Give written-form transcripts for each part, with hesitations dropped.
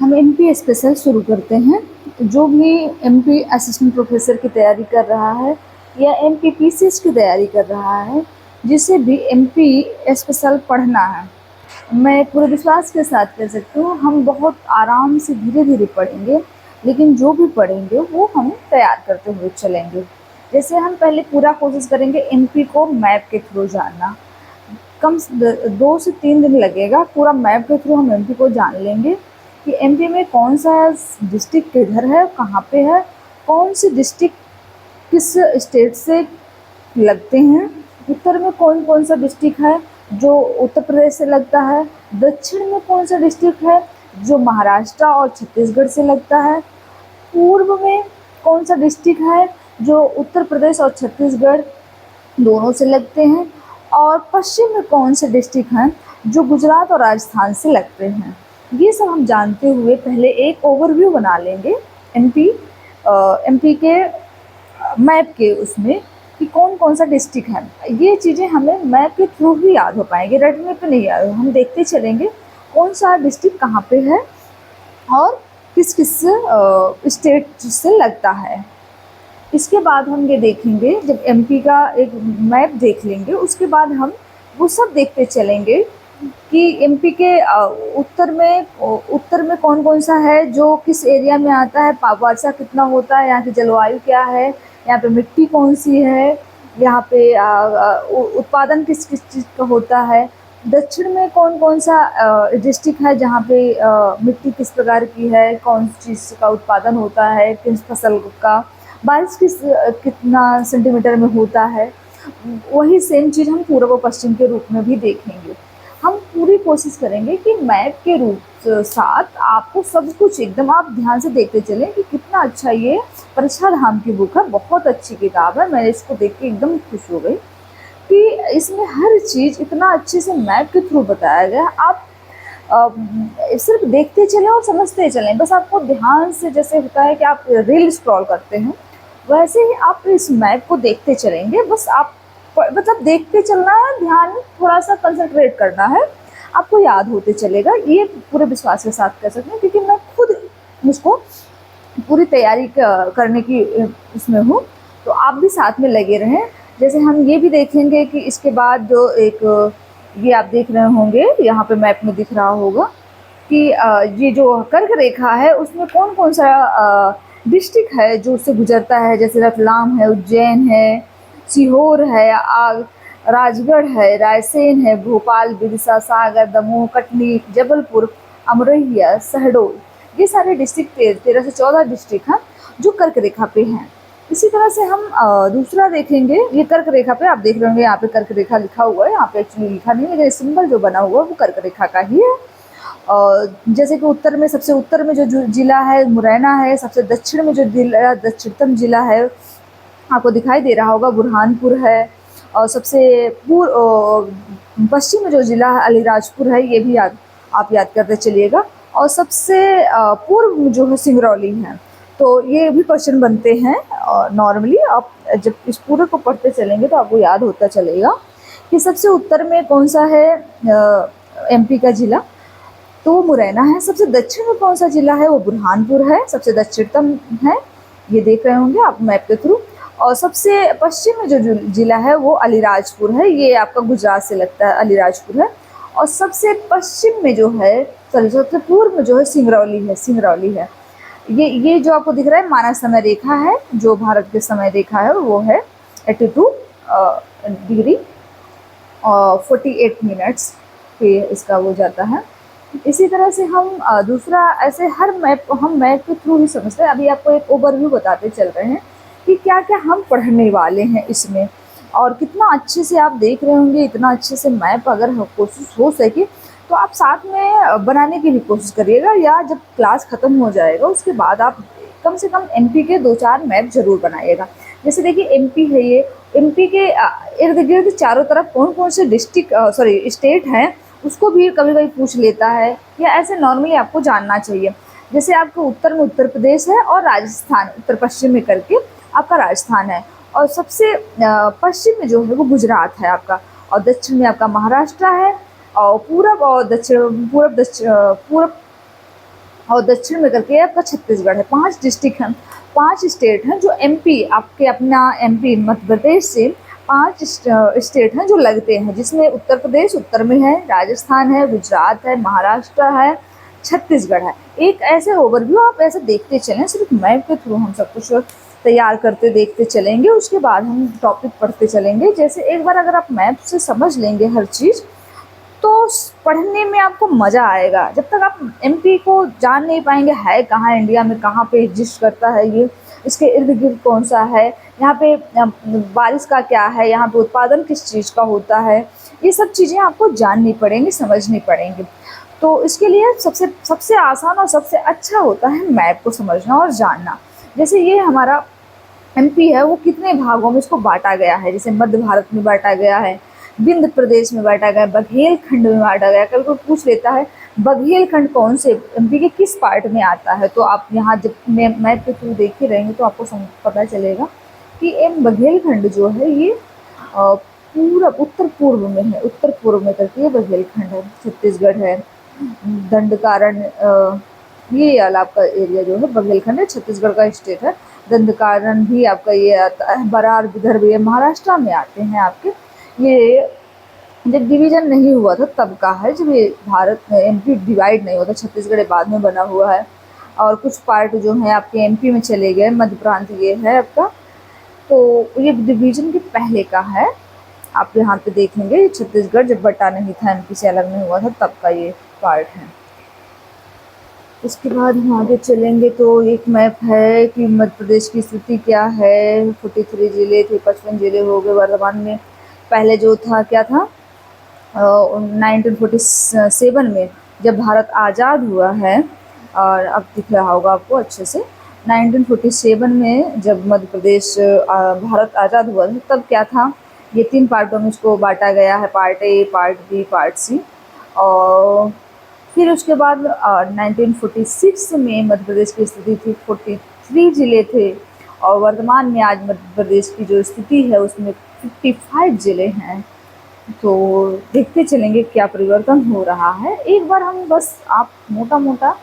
हम MP special शुरू करते हैं। जो भी एमपी असिस्टेंट प्रोफेसर की तैयारी कर रहा है या एमपी पीसीएस की तैयारी कर रहा है, जिसे भी एमपी स्पेशल पढ़ना है, मैं पूरे विश्वास के साथ कह सकती हूँ हम बहुत आराम से धीरे धीरे पढ़ेंगे, लेकिन जो भी पढ़ेंगे वो हम तैयार करते हुए चलेंगे। जैसे हम पहले पूरा कोशिश करेंगे एमपी को मैप के थ्रू जानना। कम से 2 से 3 दिन लगेगा, पूरा मैप के थ्रू हम एमपी को जान लेंगे कि एमपी में कौन सा डिस्ट्रिक्ट किधर है, कहाँ पे है, कौन सी डिस्ट्रिक्ट किस स्टेट से लगते हैं, उत्तर में कौन कौन सा डिस्ट्रिक्ट है जो उत्तर प्रदेश से लगता है, दक्षिण में कौन सा डिस्ट्रिक्ट है जो महाराष्ट्र और छत्तीसगढ़ से लगता है, पूर्व में कौन सा डिस्ट्रिक्ट है जो उत्तर प्रदेश और छत्तीसगढ़ दोनों से लगते हैं, और पश्चिम में कौन से डिस्ट्रिक्ट हैं जो गुजरात और राजस्थान से लगते हैं। ये सब हम जानते हुए पहले एक ओवरव्यू बना लेंगे एमपी के मैप के उसमें कि कौन कौन सा डिस्ट्रिक्ट है। ये चीज़ें हमें मैप के थ्रू ही याद हो पाएंगे, रटने पे नहीं याद, हम देखते चलेंगे कौन सा डिस्ट्रिक्ट कहाँ पे है और किस किस स्टेट से लगता है। इसके बाद हम ये देखेंगे, जब एमपी का एक मैप देख लेंगे उसके बाद हम वो सब देखते चलेंगे कि एमपी के उत्तर में कौन कौन सा है जो किस एरिया में आता है, वर्षा कितना होता है, यहाँ की जलवायु क्या है, यहाँ पे मिट्टी कौन सी है, यहाँ पे उत्पादन किस किस चीज़ का होता है। दक्षिण में कौन कौन सा डिस्ट्रिक्ट है जहाँ पे मिट्टी किस प्रकार की है, कौन सी चीज़ का उत्पादन होता है, किस फसल का, बारिश कितना सेंटीमीटर में होता है। वही सेम चीज़ हम पूर्व और पश्चिम के रूप में भी देखेंगे। हम पूरी कोशिश करेंगे कि मैप के रूप साथ आपको सब कुछ एकदम आप ध्यान से देखते चलें कि कितना अच्छा ये परीक्षा धाम की बुक है, बहुत अच्छी किताब है। मैं इसको देख के एकदम खुश हो गई कि इसमें हर चीज़ इतना अच्छे से मैप के थ्रू बताया गया। आप सिर्फ देखते चलें और समझते चलें, बस आपको ध्यान से, जैसे होता है कि आप रील स्क्रॉल करते हैं वैसे ही आप इस मैप को देखते चलेंगे। बस आप मतलब देखते चलना है, ध्यान थोड़ा सा कंसंट्रेट करना है, आपको याद होते चलेगा। ये पूरे विश्वास के साथ कह सकते हैं क्योंकि मैं खुद इसको पूरी तैयारी करने की इसमें हूँ, तो आप भी साथ में लगे रहें। जैसे हम ये भी देखेंगे कि इसके बाद जो एक ये आप देख रहे होंगे, यहाँ पे मैप में दिख रहा होगा कि ये जो कर्क रेखा है उसमें कौन कौन सा डिस्ट्रिक्ट है जो उससे गुजरता है। जैसे रतलाम है, उज्जैन है, सीहोर है, राजगढ़ है, रायसेन है, भोपाल, बिरसा, सागर, दमोह, कटनी, जबलपुर, अमरोहा, शहडोल, ये सारे डिस्ट्रिक्ट 13 से 14 डिस्ट्रिक्ट हैं जो कर्क रेखा पे हैं। इसी तरह से हम दूसरा देखेंगे, ये कर्क रेखा पे आप देख रहे होंगे यहाँ पे कर्क रेखा लिखा हुआ है, यहाँ पे एक्चुअली लिखा नहीं है लेकिन सिंबल जो बना हुआ है वो कर्क रेखा का ही है। जैसे कि उत्तर में, सबसे उत्तर में जो जिला है मुरैना है, सबसे दक्षिण में जो जिला, दक्षिणतम जिला है आपको दिखाई दे रहा होगा बुरहानपुर है, और सबसे पश्चिम में जो जिला है अलीराजपुर है, ये भी आप याद करते चलिएगा। और सबसे पूर्व में जो है सिंगरौली है। तो ये भी क्वेश्चन बनते हैं नॉर्मली, आप जब इस पूरे को पढ़ते चलेंगे तो आपको याद होता चलेगा कि सबसे उत्तर में कौन सा है एमपी का जिला, तो वो मुरैना है। सबसे दक्षिण में कौन सा जिला है, वो बुरहानपुर है, सबसे दक्षिणतम है, ये देख रहे होंगे आप मैप के थ्रू। और सबसे पश्चिम में जो जिला है वो अलीराजपुर है, ये आपका गुजरात से लगता है, अलीराजपुर है। और सबसे पश्चिम में जो है, सबसे पूर्व में जो है सिंगरौली है। ये जो आपको दिख रहा है मानक समय रेखा है, जो भारत के समय रेखा है वो है 82 डिग्री और 48 मिनट्स पे इसका वो जाता है। इसी तरह से हम दूसरा ऐसे हर हम मैप के थ्रू ही समझते हैं। अभी आपको एक ओवरव्यू बताते चल रहे हैं कि क्या क्या हम पढ़ने वाले हैं इसमें, और कितना अच्छे से आप देख रहे होंगे। इतना अच्छे से मैप अगर कोशिश हो सके तो आप साथ में बनाने की भी कोशिश करिएगा, या जब क्लास ख़त्म हो जाएगा उसके बाद आप कम से कम एमपी के 2-4 मैप ज़रूर बनाइएगा। जैसे देखिए एमपी है, ये एमपी के इर्द गिर्द चारों तरफ कौन कौन से स्टेट हैं उसको भी कभी कभी पूछ लेता है, या ऐसे नॉर्मली आपको जानना चाहिए। जैसे आपको उत्तर में उत्तर प्रदेश है और राजस्थान, उत्तर पश्चिम में करके आपका राजस्थान है, और सबसे पश्चिम में जो है वो गुजरात है आपका, और दक्षिण में आपका महाराष्ट्र है, और पूरब और दक्षिण, पूरब और दक्षिण में करके आपका छत्तीसगढ़ है। 5 डिस्ट्रिक्ट हैं, 5 स्टेट हैं जो एमपी आपके अपना एमपी मध्य प्रदेश से 5 स्टेट हैं जो लगते हैं, जिसमें उत्तर प्रदेश उत्तर में है, राजस्थान है, गुजरात है, महाराष्ट्र है, छत्तीसगढ़ है। एक ऐसे ओवरव्यू आप ऐसे देखते चलें, सिर्फ मैप के थ्रू हम सब कुछ तैयार करते देखते चलेंगे, उसके बाद हम टॉपिक पढ़ते चलेंगे। जैसे एक बार अगर आप मैप से समझ लेंगे हर चीज़, तो पढ़ने में आपको मज़ा आएगा। जब तक आप एमपी को जान नहीं पाएंगे है कहाँ इंडिया में, कहाँ पे एग्जिस्ट करता है ये, इसके इर्द गिर्द कौन सा है, यहाँ पे बारिश का क्या है, यहाँ पे उत्पादन किस चीज़ का होता है, ये सब चीज़ें आपको जाननी पड़ेंगी, समझनी पड़ेंगी। तो इसके लिए सबसे सबसे आसान और सबसे अच्छा होता है मैप को समझना और जानना। जैसे ये हमारा एमपी है, वो कितने भागों में इसको बांटा गया है। जैसे मध्य भारत में बांटा गया है, विंध्य प्रदेश में बांटा गया, बघेलखंड में बांटा गया। कभी कोई पूछ लेता है बघेलखंड कौन से एमपी के किस पार्ट में आता है, तो आप यहाँ जब मैप के थ्रू देखे रहेंगे तो आपको पता चलेगा कि बघेलखंड जो है ये पूरा उत्तर पूर्व में है, उत्तर पूर्व में करके ये बघेलखंड है। छत्तीसगढ़ है, दंडकारण्य, ये वाला आपका एरिया जो है बघेलखंड है, छत्तीसगढ़ का स्टेट है। दंडकारण्य भी आपका ये आता है, बरार, विदर्भ, ये महाराष्ट्र में आते हैं आपके। ये जब डिवीजन नहीं हुआ था तब का है, जब ये भारत में एमपी डिवाइड नहीं हुआ था, छत्तीसगढ़ बाद में बना हुआ है। और कुछ पार्ट जो है आपके एमपी में चले गए, मध्य प्रांत ये है आपका। तो ये डिवीजन के पहले का है, आप यहाँ पे देखेंगे छत्तीसगढ़ जब बटा नहीं था, एमपी से अलग नहीं हुआ था, तब का ये पार्ट है। इसके बाद हम आगे चलेंगे तो एक मैप है कि मध्य प्रदेश की स्थिति क्या है। 43 जिले थे, 55 जिले हो गए वर्तमान में। पहले जो था क्या था, 1947 में जब भारत आज़ाद हुआ है, और अब दिख रहा होगा आपको अच्छे से, 1947 में जब मध्य प्रदेश भारत आज़ाद हुआ था, तब क्या था, ये 3 पार्टों में इसको बांटा गया है, part A, part B, part C. और फिर उसके बाद 1946 में मध्य प्रदेश की स्थिति थी, 43 जिले थे, और वर्तमान में आज मध्य प्रदेश की जो स्थिति है उसमें 55 जिले हैं। तो देखते चलेंगे क्या परिवर्तन हो रहा है। एक बार हम बस आप मोटा मोटा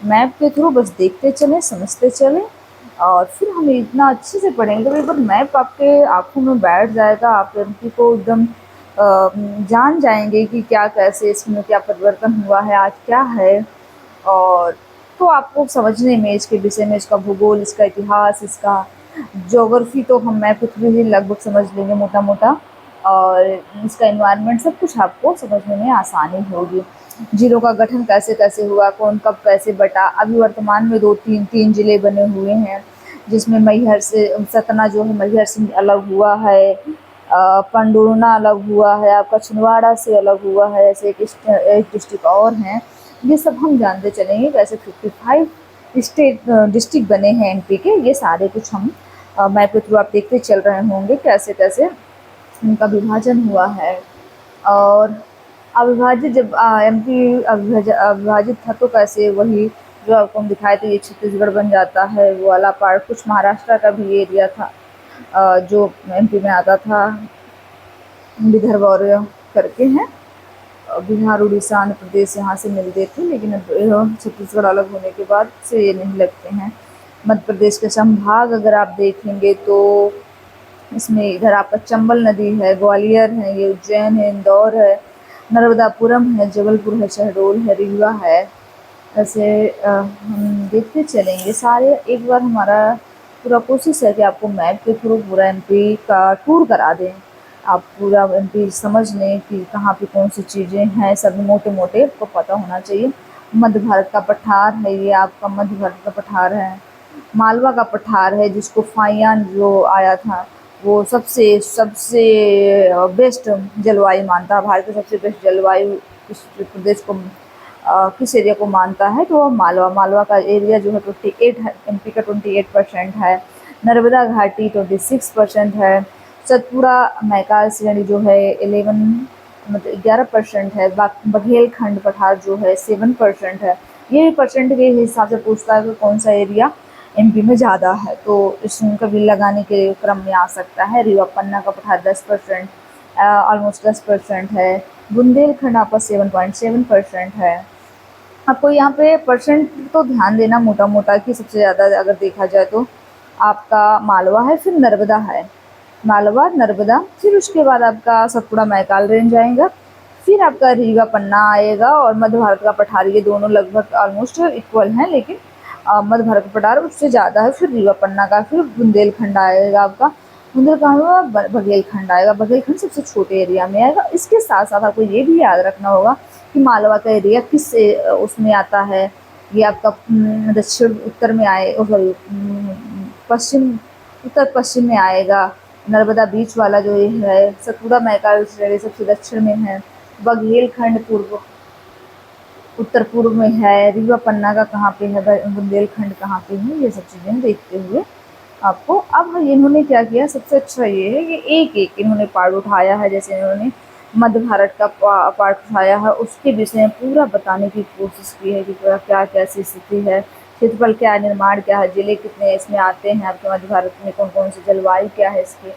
मैप के थ्रू बस देखते चलें, समझते चलें, और फिर हम इतना अच्छे से पढ़ेंगे तो एक बार मैप आपके आँखों में बैठ जाएगा, आप एमपी को एकदम जान जाएंगे कि क्या कैसे इसमें क्या परिवर्तन हुआ है, आज क्या है। और तो आपको समझने में इसके विषय में, इसका भूगोल, इसका इतिहास, इसका ज्योग्राफी तो हम मैप के थ्रू ही लगभग समझ लेंगे मोटा मोटा, और इसका एनवायरनमेंट सब कुछ आपको समझने में आसानी होगी। जिलों का गठन कैसे कैसे हुआ, कौन कब कैसे बटा। अभी वर्तमान में 2-3 जिले बने हुए हैं, जिसमें मैहर से सतना जो है मैहर से अलग हुआ है, पंडुरना अलग हुआ है, आपका छिंदवाड़ा से अलग हुआ है, ऐसे एक डिस्ट्रिक्ट और हैं। ये सब हम जानते चलेंगे कैसे 55 डिस्ट्रिक्ट बने हैं एमपी के। ये सारे कुछ हम मैप के थ्रू आप देखते चल रहे होंगे कैसे कैसे इनका विभाजन हुआ है। और अविभाजित जब एमपी अविभाजित था तो कैसे, वही जो आपको हम दिखाए थे, ये छत्तीसगढ़ बन जाता है, वो वाला पार्ट। कुछ महाराष्ट्र का भी एरिया था जो एमपी में आता था, विदर्भ और करके हैं, बिहार, उड़ीसा, आंध्र प्रदेश यहाँ से मिलते थे, लेकिन अब छत्तीसगढ़ अलग होने के बाद से ये नहीं लगते हैं। मध्य प्रदेश के संभाग अगर आप देखेंगे तो इसमें इधर आपका चंबल नदी है, ग्वालियर है, ये उज्जैन है, इंदौर है, नर्मदापुरम है, जबलपुर है, शहडोल है, रीवा है। ऐसे हम देखते चलेंगे सारे। एक बार हमारा पूरा कोशिश है कि आपको मैप के थ्रू पूरा एमपी का टूर करा दें, आप पूरा एमपी समझ लें कि कहाँ पे कौन सी चीज़ें हैं, सब मोटे मोटे आपको पता होना चाहिए। मध्य भारत का पठार है, ये आपका मध्य भारत का पठार है। मालवा का पठार है, जिसको फाइयान जो आया था वो सबसे सबसे बेस्ट जलवायु मानता है, भारत का सबसे बेस्ट जलवायु इस प्रदेश को किस एरिया को मानता है, तो मालवा का एरिया जो है 28 है, एमपी का 28% है। नर्मदा घाटी 26% है। सतपुड़ा मैकाल श्रेणी जो है 11% है। बघेलखंड पठार जो है 7% है। ये परसेंट के हिसाब से पूछता है कि कौन सा एरिया एमपी में ज़्यादा है, तो इसमें कभी लगाने के क्रम में आ सकता है। रीवा पन्ना का पठार 10%, ऑलमोस्ट 10% है। बुंदेलखंड आपका 7.7% है। आपको यहाँ पे परसेंट तो ध्यान देना मोटा मोटा कि सबसे ज़्यादा अगर देखा जाए तो आपका मालवा है, फिर नर्मदा है, मालवा नर्मदा, फिर उसके बाद आपका सतपुड़ा मैकाल रेंज आएगा, फिर आपका रीवा पन्ना आएगा और मध्य भारत का पठार। ये दोनों लगभग ऑलमोस्ट इक्वल हैं, लेकिन मध्य भारत का पठार उससे ज़्यादा है। फिर रीवा पन्ना का, फिर बुंदेलखंड आएगा आपका, बुंदेलखंड बघेलखंड आएगा, बघेलखंड सबसे छोटे एरिया में आएगा। इसके साथ साथ आपको ये भी याद रखना होगा कि मालवा का एरिया किस उसमें आता है। ये आपका दक्षिण उत्तर में आए, सॉरी पश्चिम, उत्तर पश्चिम में आएगा। नर्मदा बीच वाला जो ये है, सतपुड़ा मैकाल सबसे दक्षिण में है, बघेलखंड पूर्व उत्तर पूर्व में है, रीवा पन्ना का कहाँ पे है, बुंदेलखंड कहाँ पे है, ये सब चीज़ें देखते हुए आपको। अब इन्होंने क्या किया, सबसे अच्छा ये है कि एक एक इन्होंने पार्ट उठाया है। जैसे इन्होंने मध्य भारत का पार्ट उठाया है, उसके विषय में पूरा बताने की कोशिश की है कि क्या कैसी स्थिति है, क्षेत्रफल क्या है, निर्माण क्या है, जिले कितने इसमें आते हैं आपके मध्य भारत में, कौन कौन सी जलवायु क्या है इसकी,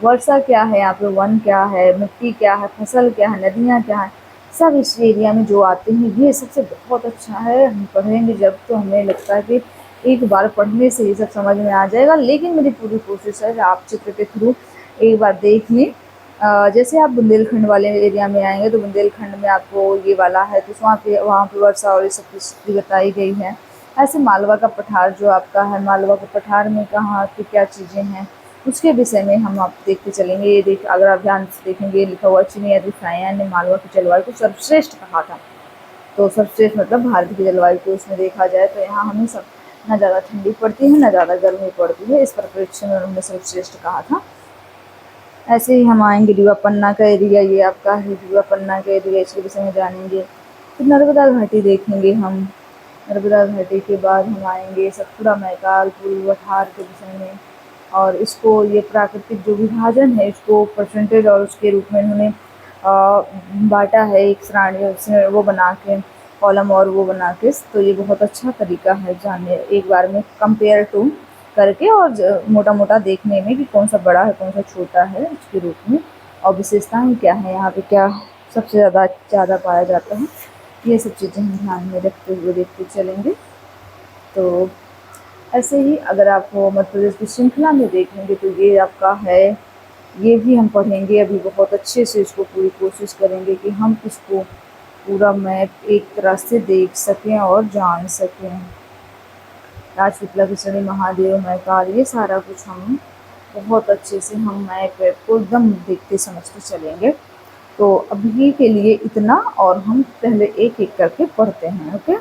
वर्षा क्या है, यहाँ पे वन क्या है, मिट्टी क्या है, फसल क्या है, नदियाँ क्या है, सब इस एरिया में जो आते हैं। ये सबसे बहुत अच्छा है। हम पढ़ेंगे जब तो हमें लगता है कि एक बार पढ़ने से ये सब समझ में आ जाएगा, लेकिन मेरी पूरी कोशिश है कि आप चित्र के थ्रू एक बार देख लें। जैसे आप बुंदेलखंड वाले एरिया में आएंगे तो बुंदेलखंड में आपको ये वाला है, तो वहाँ पे वर्षा और ये सब की स्थिति बताई गई है। ऐसे मालवा का पठार जो आपका है, मालवा के पठार में कहाँ की क्या चीज़ें हैं, उसके विषय में हम आप देखते चलेंगे। ये अगर आप ध्यान से देखेंगे, लिखा हुआ चीनी अधिकारियों ने मालवा की जलवायु को सर्वश्रेष्ठ कहा था। तो सर्वश्रेष्ठ मतलब भारत की जलवायु को उसमें देखा जाए तो यहाँ हमें सब ना ज़्यादा ठंडी पड़ती है, ना ज़्यादा गर्मी पड़ती है, इस परिप्रेक्ष्य में उन्होंने सर्वश्रेष्ठ कहा था। ऐसे ही हम आएंगे रीवा पन्ना का एरिया, ये आपका है रीवा पन्ना का एरिया, इसके विषय में जानेंगे। फिर नर्मदा घाटी देखेंगे हम, नर्मदा घाटी के बाद हम आएंगे सतपुड़ा मैकाल पूर्व पठार के विषय में, और इसको ये प्राकृतिक जो विभाजन है इसको परसेंटेज और उसके रूप में इन्होंने बांटा है एक श्रेणी वो बना के, कॉलम और वो बना के। तो ये बहुत अच्छा तरीका है जानने, एक बार में कंपेयर टू करके और मोटा मोटा देखने में कि कौन सा बड़ा है कौन सा छोटा है उसके रूप में, और विशेषताएं क्या है, यहाँ पे क्या सबसे ज़्यादा पाया जाता है, ये सब चीज़ें हम ध्यान में रखते हुए देखते चलेंगे। तो ऐसे ही अगर आप मध्य प्रदेश की श्रृंखला में देखेंगे तो ये आपका है, ये भी हम पढ़ेंगे अभी बहुत अच्छे से, इसको पूरी कोशिश करेंगे कि हम इसको पूरा मैप एक तरह से देख सकें और जान सकें। राजपीपला खिचड़ी, महादेव, मैकाल, ये सारा कुछ हम बहुत अच्छे से हम मैप को एकदम देखते समझते चलेंगे। तो अभी के लिए इतना, और हम पहले एक एक करके पढ़ते हैं। ओके।